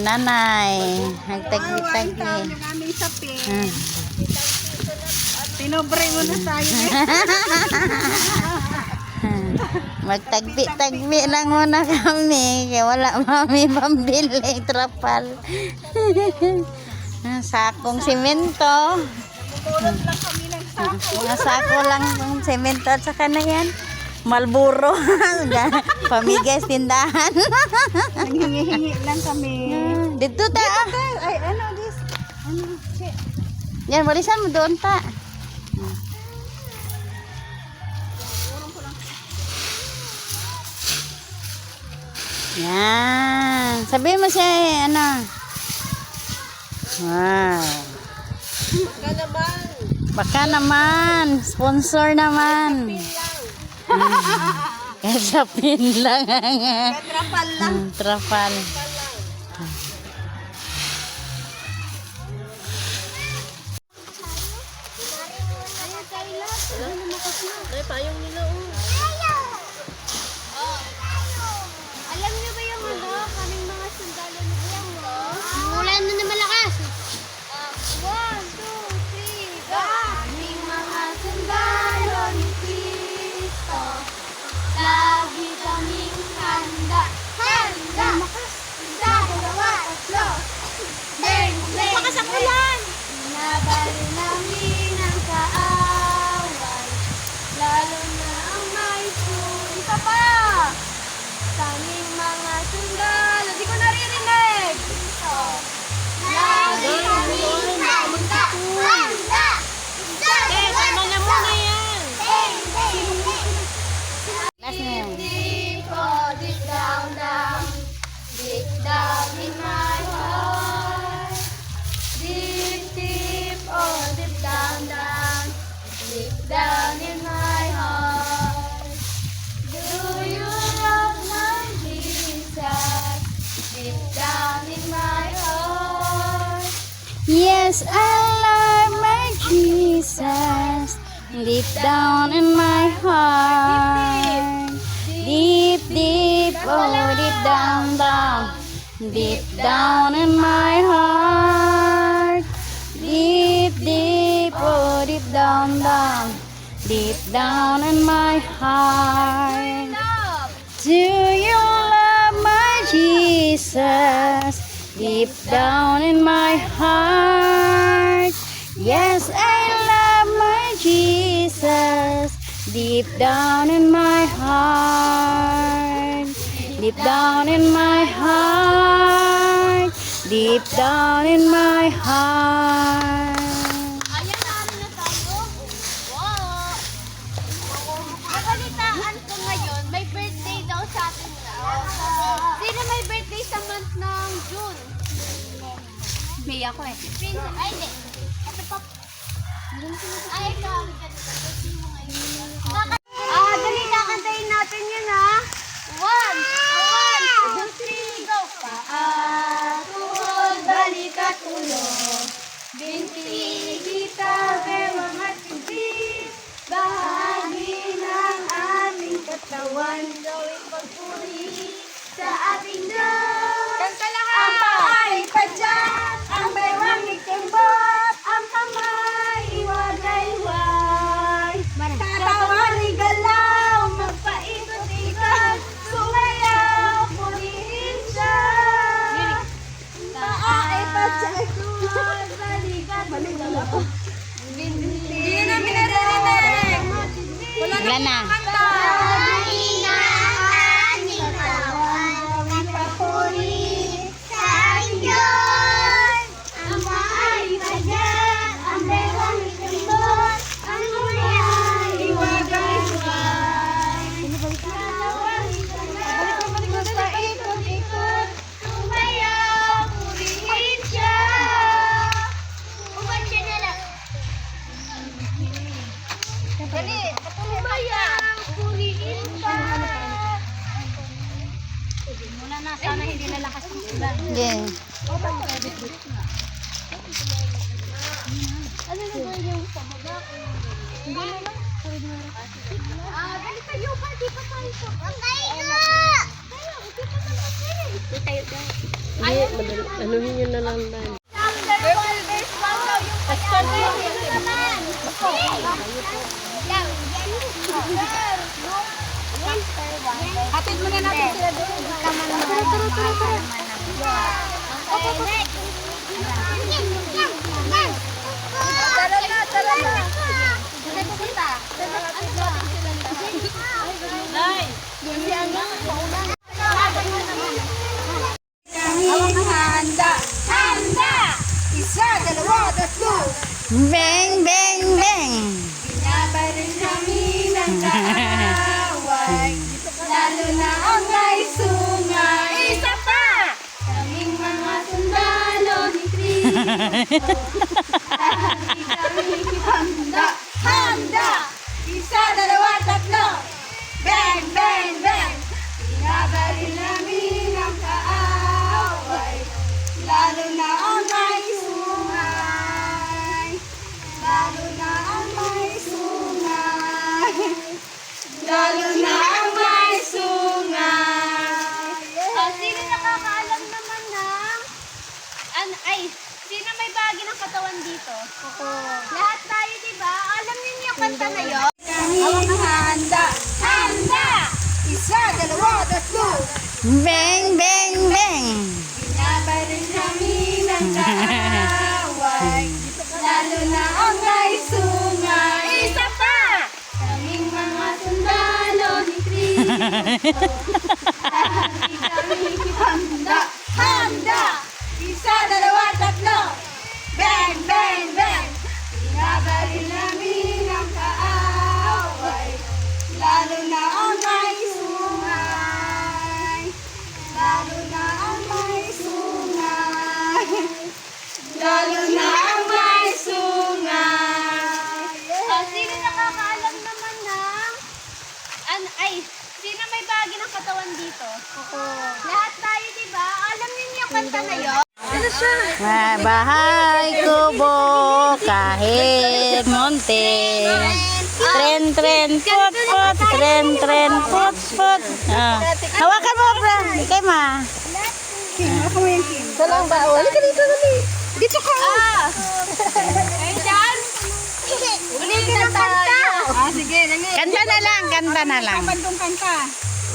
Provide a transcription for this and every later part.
nanay. Nagtagbi-tagbi. Yung aming sapi. Tinobre mo na tayo. Magtagbi-tagbi lang muna kami. Kaya wala mami pambili. Trapal. Sakong simento. Pumulot lang kami ng sako. Mga sako lang ng semento at saka na yan. Malburo. Pamigay tindahan. Nanghingi-hingi lang kami. Dito ta. Ay, ano this? Ano? Yan, walisan mo doon ta. Yan. Sabihin mo siya ano. Wow. Baka naman. Baka naman. Sponsor naman. Kasapin lang. Katrapal lang. Trapal. Ay, payong nila Alam niyo ba yung kaming mga sundalo ni Kuya mo? Wala na na malakas. 1, 2, 3, go! Kaming mga sundalo ni Cristo, lagi kaming handa. Handa! Isa, dalawa, tatlo. Bang, bang, malakas ang ulan! Binabaril namin ang kaaway, lalo na ang may isa pa! Kaming mga sundalo, di ko naririnig. Lagi kaming handa. Handa! Tama na muna yan. Last na yan. Deep, oh, deep down, down. Deep down in my heart. Deep, deep, oh, deep down, down. Deep down in my heart. Do you love my Jesus? Deep down in my heart. Yes, I love my Jesus. Deep down in my heart. Deep, deep, oh, deep down, down. Deep down in my heart. Deep, deep, oh, deep down, down. Deep down in my heart. Do you love my Jesus? Deep down in my heart. Yes, I love my Jesus. Deep down in my heart. Deep down in my heart. Deep down in my heart. Ayan, namin na tayo. Wow! Nakalitaan ko ngayon, may birthday daw sa atin na. Sino may birthday sa month ng June? May ako eh. Princess, ay hindi. Ito pa. Ay, ikaw. Dali kakantayin natin yun ha. 1, 2, 3, go! Paatuhod, balikat ulo. Binti, kita, bewang at hindi. Bahagi ng aming katawan. Gawing pagpuri sa ating Diyos. Kanta lahat. Ang paay pa dyan, ang bewang ikimbot, ang kamay iwagay-way. Katawan igalaw, magpaikot-ikot, sumayaw, purihin siya. Paay pa dyan, tuhod, balikat, ulo. Hindi namin naririnig. Wala na. Bahagi ng aming katawan, gawing papuri sa ating Diyos. Ang paay pa dyan, ang bewang ikimbot, ang hulay iwagay-wagay. Katawan igalaw, magpaikot-ikot, sumayaw, purihin siya. Uwan siya na lang. Dali, sumayaw, purihin siya. Muna na, sana hindi nalakas ng ulan. Yeah. Ano na ba yung pababa? Hindi na lang. Dali kayo pa, di pa tayo. Ang kayo! Kaya, hindi pa tayo. Hindi tayo dahil. Hindi, anuhin nyo na lang na. Chapter 1, verse 1 daw yung kaya. Naman. Hatid mo na natin sila doon. Okay, next. Tara na. Saan pupunta? Nay! Handa! Isa, dalawa, tatlo. Bang, bang, bang. Binabaril namin ang kaaway, lalo na ang may sungay. Isa pa! Kaming mga sundalo ni Kristo. Handa! Handa! Isa, dalawa, tatlo. Bang, bang, bang! Binabaril namin ang kaaway, lalo na ang may sungay. Lalo na ang may sungay. Lalo na ang may sungay. Sino nakakaalam naman ng... sino may bahagi ng katawan dito? Ako. Lahat tayo, di ba? Alam niyo yung kanta na yun? Kami handa! Handa! Isa, dalawa, tatlo. Bang, bang, bang. Binabaril namin ang kaaway, lalo na ang may sungay. Isa pa! Kaming mga sundalo ni Kristo. Kami handa! Handa! Isa, dalawa, tatlo. Bang, bang, bang! Binabaril namin ang kaaway, lalo na ang may sungay. Lalo na ang may sungay. Lalo na ang may sungay. Sino nakakaalam naman ng... sino may bahagi ng katawan dito? Ako. Lahat tayo, di ba? Alam niyo yung kanta na yun? Bahay, kubo, kahit monte. Tren, tren, put, put. Tren, tren, put, put. Hawakan mo, bra. Ikay, ma. Salang ba? Halika dito, dali. Dito ka. Ayan! Ulitin ang kanta! Sige, nani. Kanta na lang, kanta na lang. Bandong kanta.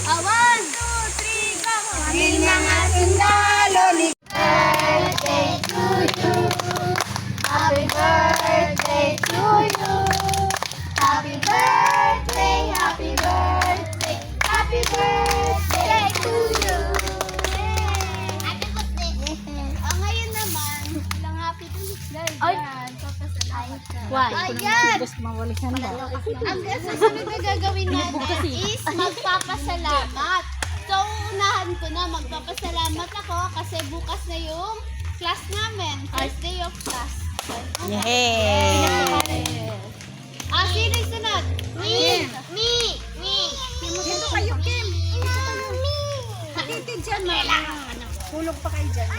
1, 2, 3, go! Kaming mga sundalo ni Birthday to you. Happy birthday to you. Happy birthday, happy birthday, happy birthday to you. Happy birthday. Ngayon naman, ilang happy birthday. Ayan, papasalamat ka. Ayan. Ang susunod na gagawin natin is magpapasalamat. So, unahan ko na magpapasalamat ako kasi bukas na yung class namin. First day of class. Yay! Sino yung sunod? Me! Dito kayo, Kim. Dito dyan, mama. Hulog pa kayo dyan.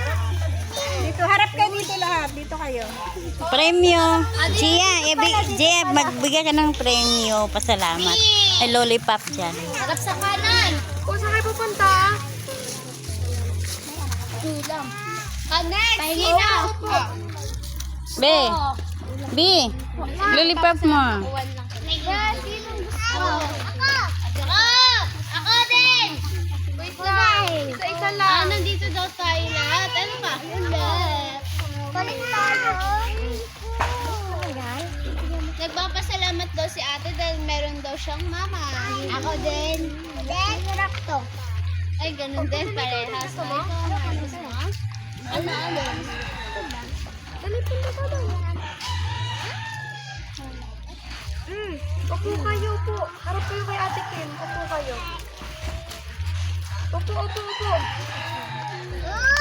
Dito, harap kayo dito lahat. Dito kayo. Premyo. Gia, magbigay ka ng premyo. Pasalamat. Ay, lollipop dyan. Harap sa kanan. Kung saan kayo pupunta? Next, sino? Be. B. Lollipop mo. Sino gusto? Ako din! Wait lang. Isa lang. Nandito daw tayo lahat. Ano ba? Balik tayo. Nagpapasalamat daw si ate dahil meron daw siyang mama. Ako din. Hirap to. Ay, ganun din. Parehas. Ano? Dali, punta ka daw. Upo kayo po. Harap kayo kay Ate Kim. Upo kayo. Upo.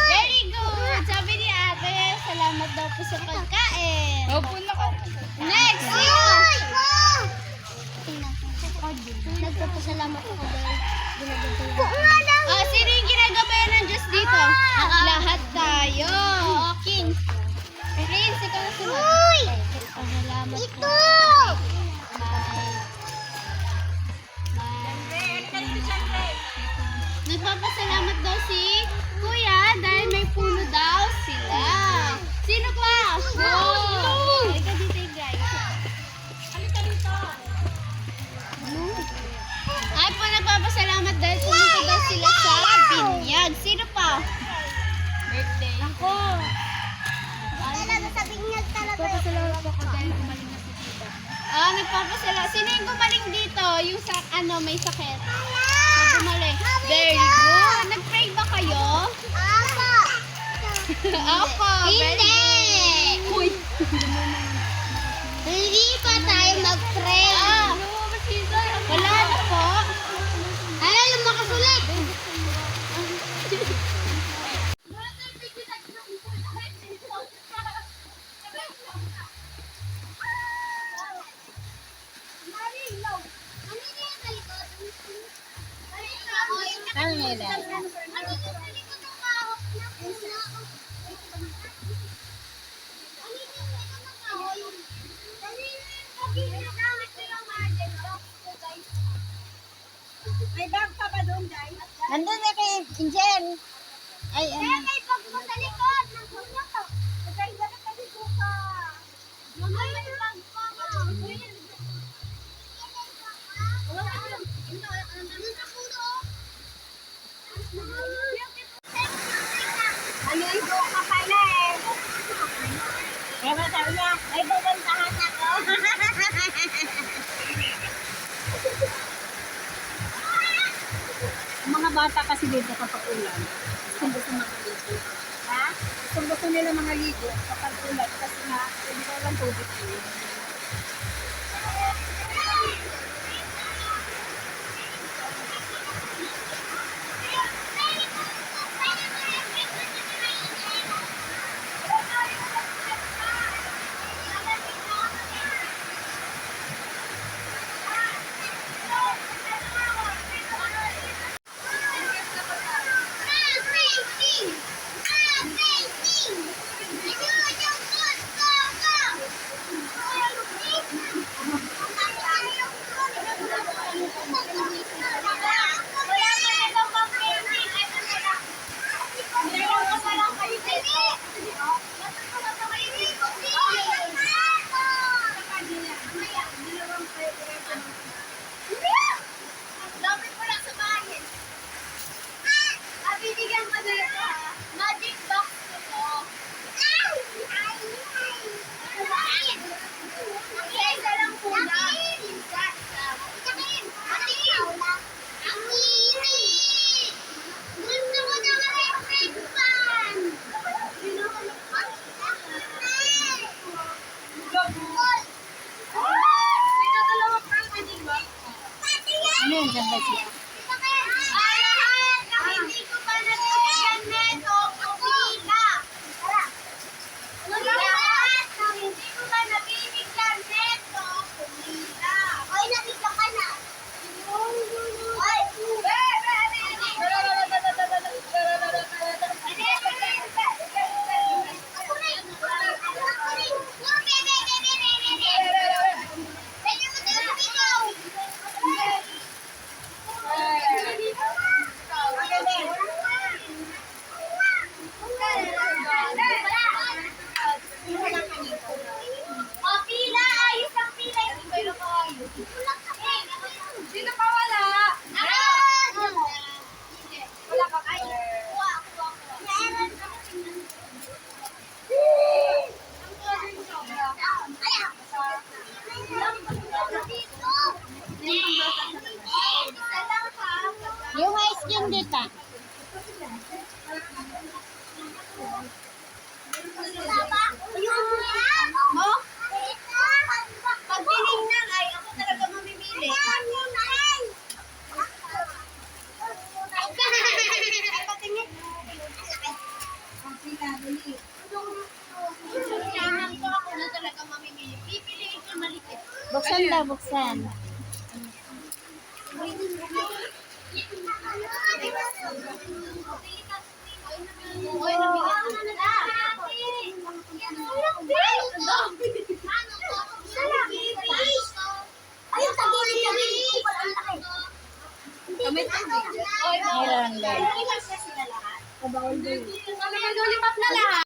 Very good! Sabi ni ate, salamat daw po sa pagkain. Upo na ka. Next! Nagpapasalamat ako dahil ginagabayan. Sino yung ginagabayan ng Diyos dito? Lahat tayo. King. Prince, ikaw na sunod. Salamat po. Nagpapasalamat daw si Kuya dahil may birthday. Ako! Nagpapasalamat ako dahil gumaling na si tita. Ah, nagpapasalamat. Sino yung gumaling dito? Yung sa, ano, may sakit? Na gumaling. Very good. Nag-pray ba kayo? Opo. Hindi! Uy! Hindi pa tayo mag-pray. Wala na po. Ano, lumakas ulit. Ano nila? May bag pa ba doon, Day? Nandun na kay Angel. Ay, ano? May bag mo sa likod. Kaya ganun kasi suka. Ay, may bag pa. Ano yung suka pala eh? Kaya ba sabi niya, may pupuntahan ako. Ang mga bata kasi dito kapag ulan, gusto makaligo. Ha? Gusto nila mga ligo kapag ulan kasi nga, hindi ko lang tubig yun. Magic box ko. Isa lang po lang. Ang init! Gusto ko na electric fan! Ano yung ganda siya? Hindi ko pa nabibigyan neto, pumila. Hindi ko pa nabibigyan neto, pumila. Ay, nabigyan ka na. Ay, pila, ayos ang pila. Hindi kayo nakaayos. Sino pa wala? Wala ka pa. Yung ice cream dito. Pag tinignan ay ako talaga mamimili. Kailangan ko ako na talaga mamimili. Pipiliin ko malikit. Buksan daw, buksan. Oy, nabigat ko na na. Ayun, tagilid kami. Meron din. Kami nag-ulipap na lahat.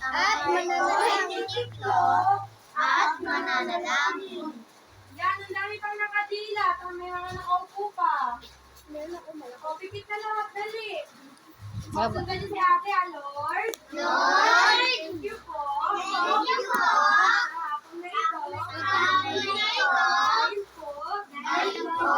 At mananalangin itlog at mananalangin. Yan, ang dami pang nakadila. May mga nakaupo pa. O, pikit na lahat, dali. Sundan niyo si ate, Lord. Lord, Thank you po. thank you po. Kahapon na ito. Kahapon na ito. Dahil po. Dahil po.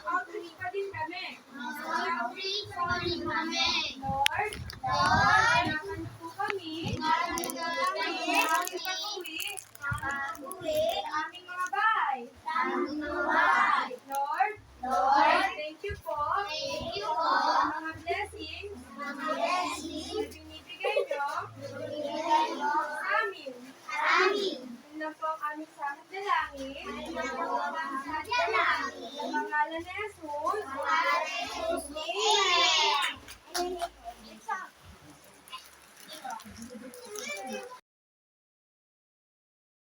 Outreach pa din kami. Mag-outreach pa rin kami. Lord. Lord, Hanapan niyo po kami. hanapan niyo kami. Aming pag-uwi. Pag-uwi. Sa aming mga bahay. Sa aming mga bahay. Lord. Lord, Thank you po. thank you po. Sa mga blessings. Mga blessings Na binibigay niyo. binigay mo Sa amin. sa amin. Yun na po ang aming samot dalangin. Ay na po ang dalangin. Sa pangalan ni Jesus.